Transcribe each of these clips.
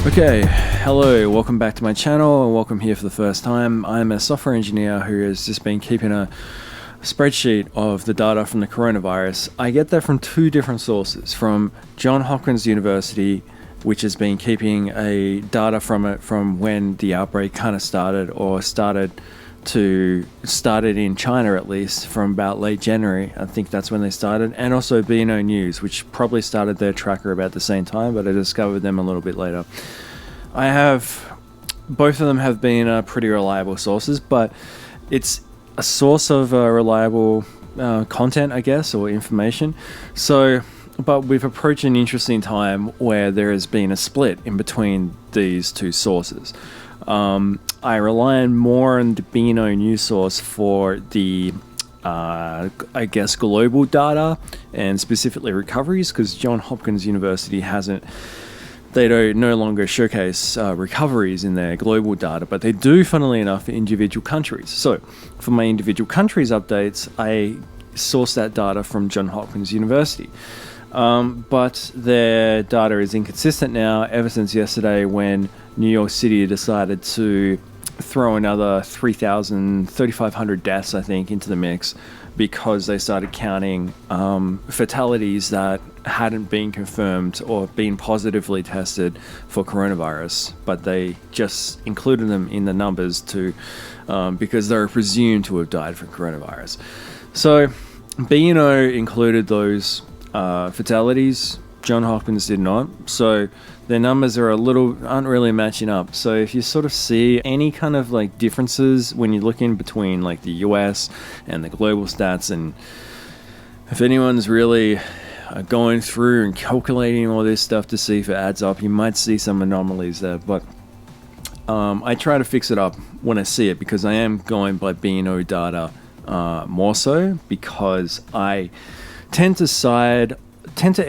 Okay, hello, welcome back to my channel and welcome here for the first time. I'm a software engineer who has just been keeping a spreadsheet of the data from the coronavirus. I get that from two different sources, from Johns Hopkins University, which has been keeping a data from it from when the outbreak kind of started, or started in China at least from about late January. I think that's when they started. And also BNO News, which probably started their tracker about the same time, but I discovered them a little bit later. Both of them have been pretty reliable sources, but it's a source of reliable content, I guess, or information. But we've approached an interesting time where there has been a split in between these two sources. I rely more on the BNO News source for the, global data and specifically recoveries, because Johns Hopkins University they don't no longer showcase recoveries in their global data, but they do, funnily enough, for individual countries. So for my individual countries updates, I source that data from Johns Hopkins University. But their data is inconsistent now ever since yesterday, when New York City decided to throw another 3,500 deaths, I think, into the mix, because they started counting fatalities that hadn't been confirmed or been positively tested for coronavirus, but they just included them in the numbers because they were presumed to have died from coronavirus. So BNO included those fatalities. Johns Hopkins did not. So their numbers aren't really matching up. So if you sort of see any kind of like differences when you look in between like the US and the global stats, and if anyone's really going through and calculating all this stuff to see if it adds up, you might see some anomalies there. But I try to fix it up when I see it, because I am going by BNO data more so, because I tend to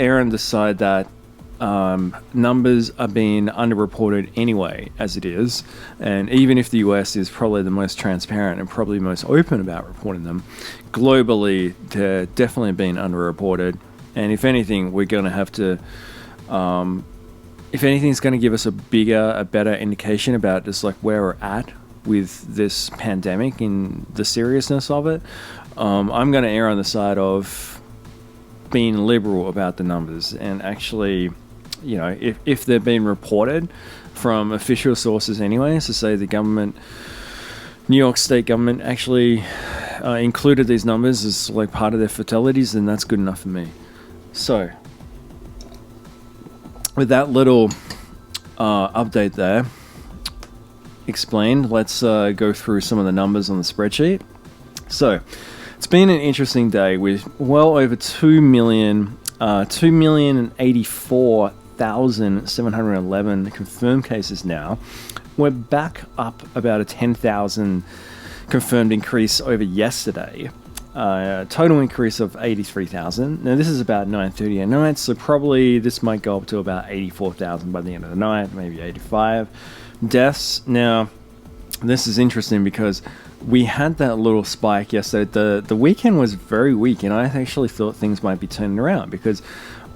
err on the side that numbers are being underreported anyway, as it is. And even if the US is probably the most transparent and probably most open about reporting them, globally they're definitely being underreported. And if anything, we're going to have to, if anything's going to give us a better indication about just like where we're at with this pandemic and the seriousness of it, I'm going to err on the side of being liberal about the numbers, and actually, you know, if they're being reported from official sources anyway, so say the government, New York State government actually included these numbers as like part of their fatalities, then that's good enough for me. So with that little update there explained, let's go through some of the numbers on the spreadsheet. So it's been an interesting day with well over 2,084,711 confirmed cases now. We're back up about a 10,000 confirmed increase over yesterday. Total increase of 83,000. Now this is about 9:30 at night, so probably this might go up to about 84,000 by the end of the night, maybe 85. Deaths. Now this is interesting because we had that little spike yesterday. The weekend was very weak, and I actually thought things might be turning around, because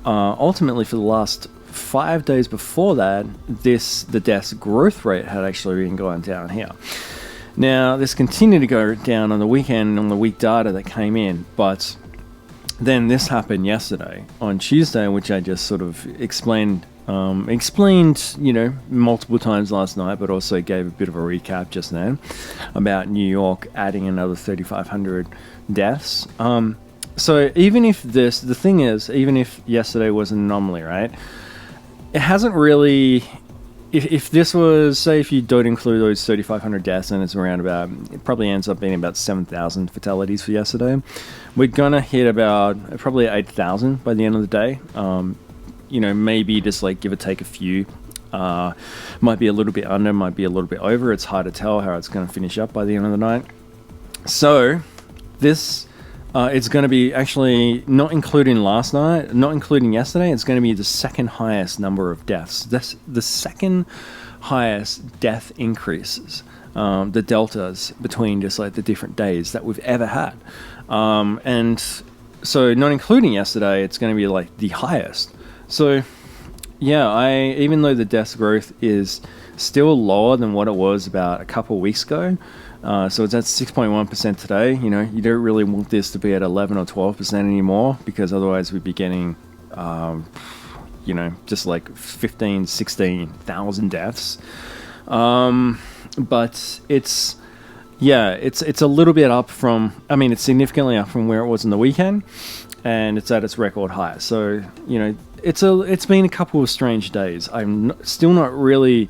ultimately for the last 5 days before that, the deaths growth rate had actually been going down here. Now this continued to go down on the weekend on the week data that came in, but then this happened yesterday on Tuesday, which I just sort of explained, you know, multiple times last night, but also gave a bit of a recap just then about New York adding another 3,500 deaths. So even if even if yesterday was an anomaly, right, it hasn't really, if this was, say, if you don't include those 3,500 deaths, and it's around about, it probably ends up being about 7,000 fatalities for yesterday, we're gonna hit about probably 8,000 by the end of the day. You know, maybe just like give or take a few. Might be a little bit under, might be a little bit over. It's hard to tell how it's going to finish up by the end of the night. So this, it's going to be actually not including last night, not including yesterday. It's going to be the second highest number of deaths. That's the second highest death increases, the deltas between just like the different days that we've ever had. And so not including yesterday, it's going to be like the highest. So yeah, even though the death growth is still lower than what it was about a couple of weeks ago, so it's at 6.1% today. You know, you don't really want this to be at 11 or 12% anymore, because otherwise we'd be getting, you know, just like 15, 16,000 deaths. But it's a little bit up from, I mean, it's significantly up from where it was in the weekend, and it's at its record high. So, you know, it's been a couple of strange days. Still not really,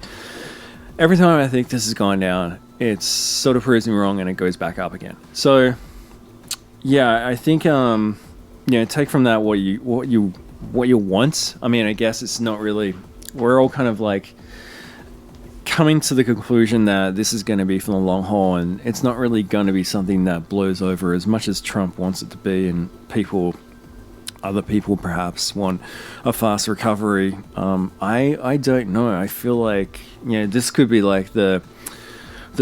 every time I think this is going down, it's sort of proves me wrong and it goes back up again. So, yeah, I think, you know, take from that what you want. I mean, I guess it's not really, we're all kind of like coming to the conclusion that this is going to be for the long haul, and it's not really going to be something that blows over as much as Trump wants it to be, and other people perhaps want a fast recovery. I don't know. I feel like, you know, this could be like the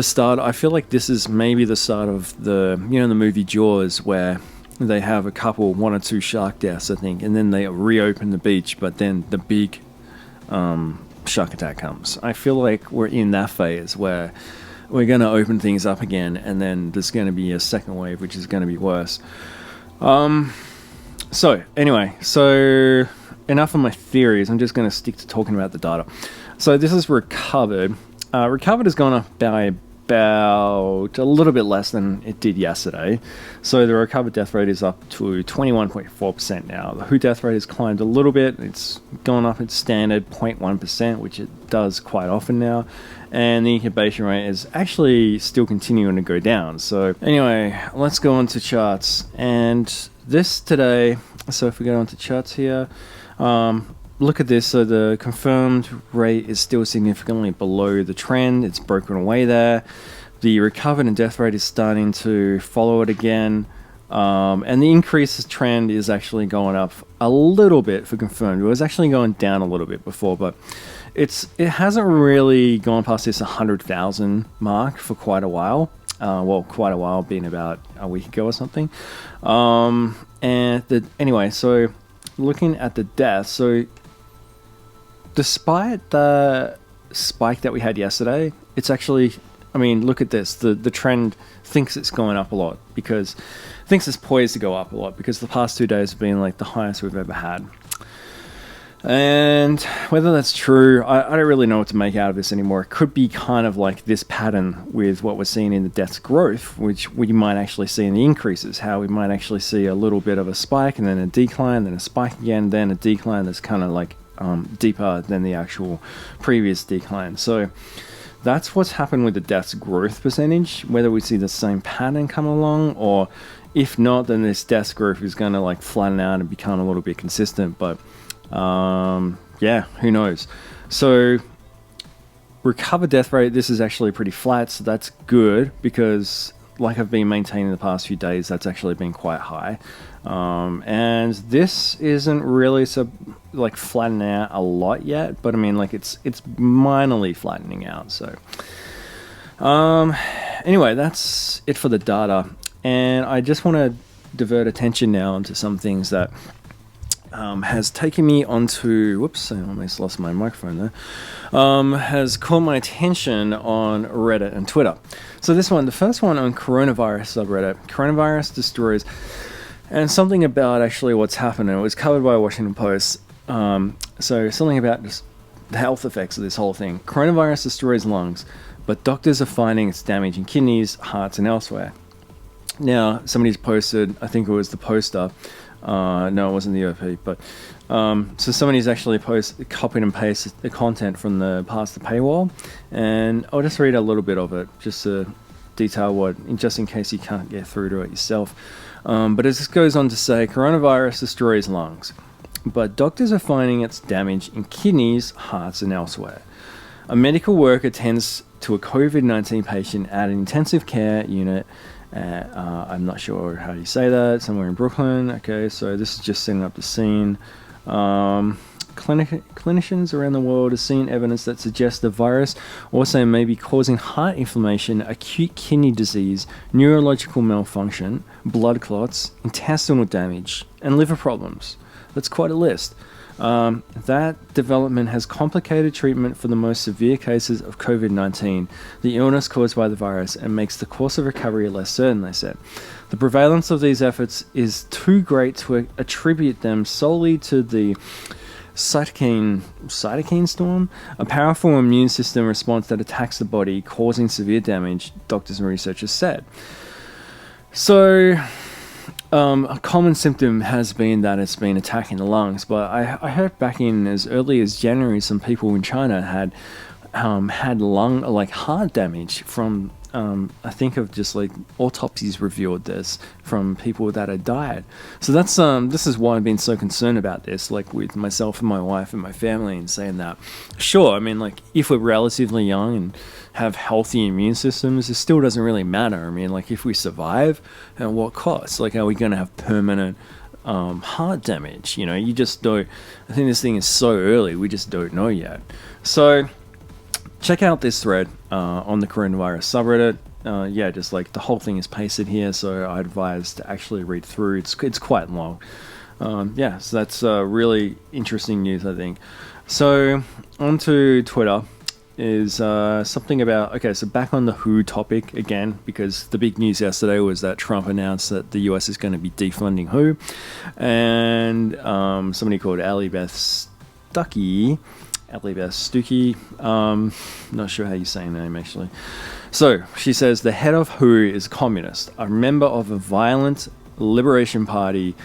start. I feel like this is maybe the start of the movie Jaws, where they have one or two shark deaths, I think, and then they reopen the beach, but then the big shark attack comes. I feel like we're in that phase where we're going to open things up again, and then there's going to be a second wave, which is going to be worse. So anyway, enough of my theories. I'm just going to stick to talking about the data. So this is recovered. Recovered has gone up by about a little bit less than it did yesterday. So the recovered death rate is up to 21.4% now. The WHO death rate has climbed a little bit. It's gone up its standard 0.1%, which it does quite often now. And the incubation rate is actually still continuing to go down. So anyway, let's go on to charts. And this today, so if we go on to charts here, look at this. So the confirmed rate is still significantly below the trend. It's broken away there. The recovered and death rate is starting to follow it again. And the increase trend is actually going up a little bit for confirmed. It was actually going down a little bit before, but it hasn't really gone past this 100,000 mark for quite a while. Quite a while, being about a week ago or something. Anyway, so looking at the deaths, so despite the spike that we had yesterday, it's actually, I mean, look at this. The trend thinks it's going up a lot, because thinks it's poised to go up a lot, because the past 2 days have been like the highest we've ever had. And whether that's true, I don't really know what to make out of this anymore. It could be kind of like this pattern with what we're seeing in the deaths growth, which we might actually see in the increases, how we might actually see a little bit of a spike and then a decline, then a spike again, then a decline that's kind of like deeper than the actual previous decline. So that's what's happened with the deaths growth percentage, whether we see the same pattern come along, or if not, then this deaths growth is going to like flatten out and become a little bit consistent. But yeah, who knows? So recovered death rate, this is actually pretty flat, so that's good, because like I've been maintaining the past few days, that's actually been quite high. And this isn't really so like flattening out a lot yet, but I mean, like it's minorly flattening out. So anyway, that's it for the data, and I just want to divert attention now onto some things that has taken me onto, whoops, I almost lost my microphone there, has caught my attention on Reddit and Twitter. So this one, the first one on coronavirus subreddit, coronavirus destroys, and something about actually what's happened, and it was covered by Washington Post. So something about just the health effects of this whole thing. Coronavirus destroys lungs, but doctors are finding it's damaging kidneys, hearts, and elsewhere. Now, somebody's posted, I think it was the poster, no, it wasn't the OP, but so somebody's actually copied and pasted the content from past the paywall, and I'll just read a little bit of it just to detail just in case you can't get through to it yourself. But it just goes on to say, coronavirus destroys lungs, but doctors are finding its damage in kidneys, hearts, and elsewhere. A medical worker tends to a COVID-19 patient at an intensive care unit. I'm not sure how you say that, somewhere in Brooklyn. Okay, so this is just setting up the scene. Clinicians around the world have seen evidence that suggests the virus also may be causing heart inflammation, acute kidney disease, neurological malfunction, blood clots, intestinal damage, and liver problems. That's quite a list. That development has complicated treatment for the most severe cases of COVID-19, the illness caused by the virus, and makes the course of recovery less certain, they said. The prevalence of these efforts is too great to attribute them solely to the cytokine storm, a powerful immune system response that attacks the body, causing severe damage, doctors and researchers said. So, a common symptom has been that it's been attacking the lungs, but I heard back in as early as January some people in China had heart damage from I think of just like autopsies revealed this from people that had died. So that's this is why I've been so concerned about this, like with myself and my wife and my family, and saying that sure, I mean, like if we're relatively young and have healthy immune systems, it still doesn't really matter. I mean, like if we survive, at what cost? Like, are we going to have permanent heart damage? You know, you just don't. I think this thing is so early, we just don't know yet. So check out this thread on the coronavirus subreddit. Just like the whole thing is pasted here, so I advise to actually read through. It's quite long. So that's really interesting news, I think. So onto Twitter is something about, okay, so back on the WHO topic again, because the big news yesterday was that Trump announced that the US is going to be defunding WHO, and somebody called Allie Beth Stuckey, not sure how you say her name actually. So she says the head of WHO is a communist, a member of a violent liberation party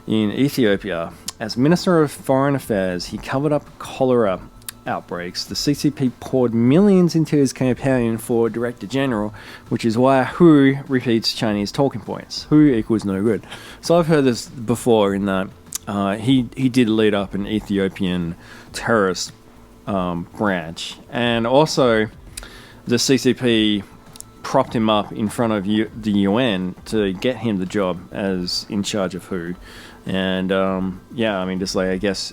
in Ethiopia. As Minister of Foreign Affairs, he covered up cholera outbreaks. The CCP poured millions into his campaign for Director General, which is why WHO repeats Chinese talking points. WHO equals no good. So I've heard this before in that he did lead up an Ethiopian terrorist branch, and also the CCP propped him up in front of the UN to get him the job as in charge of WHO. And I mean, just like, I guess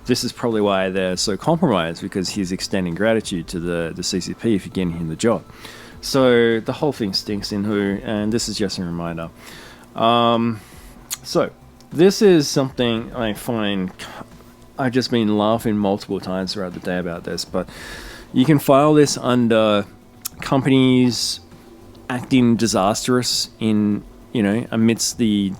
this is probably why they're so compromised, because he's extending gratitude to the CCP for getting him the job. So the whole thing stinks in WHO, and this is just a reminder. So this is something I find, I've just been laughing multiple times throughout the day about this, but you can file this under companies acting disastrous in, amidst the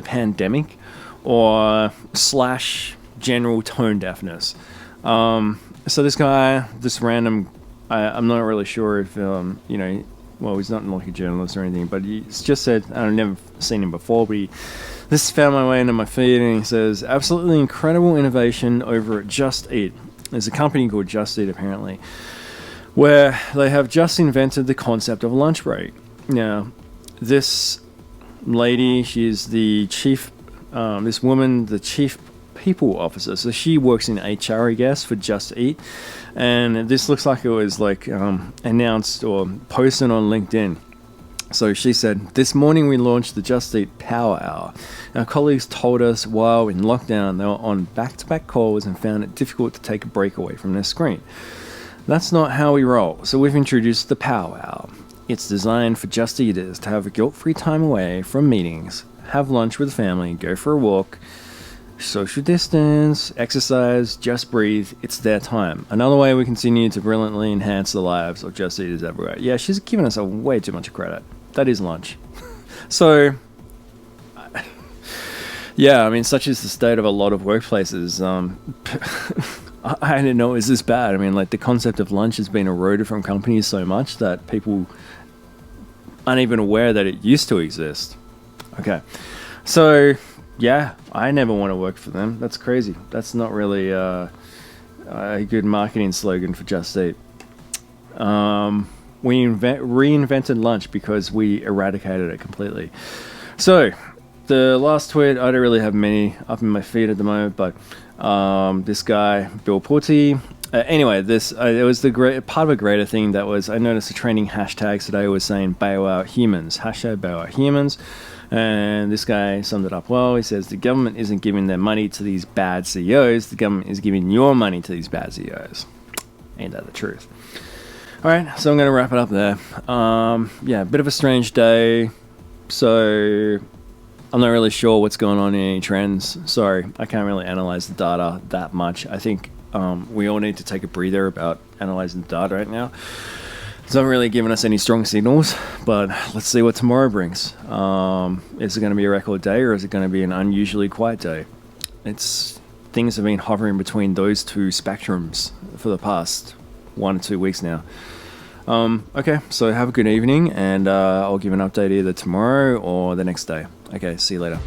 pandemic, or / general tone deafness. So this guy, this random, I'm not really sure if, well, he's not like a journalist or anything, but he's just said, I've never seen him before, but this found my way into my feed, and he says, absolutely incredible innovation over at Just Eat. There's a company called Just Eat, apparently, where they have just invented the concept of a lunch break. Now, this lady, she's the chief, this woman, the chief people officer. So she works in HR, I guess, for Just Eat. And this looks like it was like announced or posted on LinkedIn. So she said, this morning we launched the Just Eat Power Hour. Our colleagues told us while in lockdown they were on back-to-back calls and found it difficult to take a break away from their screen. That's not how we roll, so we've introduced the Power Hour. It's designed for Just Eaters to have a guilt-free time away from meetings, have lunch with the family, go for a walk, social distance, exercise, just breathe. It's their time. Another way we continue to brilliantly enhance the lives of Just Eaters everywhere. Yeah, she's giving us way too much credit. That is lunch. So, yeah, I mean, such is the state of a lot of workplaces. I didn't know it was this bad. I mean, like, the concept of lunch has been eroded from companies so much that people aren't even aware that it used to exist. Okay. So, yeah, I never want to work for them. That's crazy. That's not really a good marketing slogan for Just Eat. We reinvented lunch because we eradicated it completely. So, the last tweet, I don't really have many up in my feed at the moment, but this guy, Bill Pulte. Anyway, it was the part of a greater thing that was, I noticed the trending hashtag today was saying bail out humans, hashtag bail out humans. And this guy summed it up well. He says, the government isn't giving their money to these bad CEOs. The government is giving your money to these bad CEOs. Ain't that the truth? All right, so I'm going to wrap it up there. A bit of a strange day. So, I'm not really sure what's going on in any trends. Sorry, I can't really analyze the data that much. I think we all need to take a breather about analyzing the data right now. It's not really giving us any strong signals, but let's see what tomorrow brings. Is it going to be a record day, or is it going to be an unusually quiet day? Things have been hovering between those two spectrums for the past 1 or 2 weeks now. Okay, so have a good evening, and I'll give an update either tomorrow or the next day. Okay, see you later.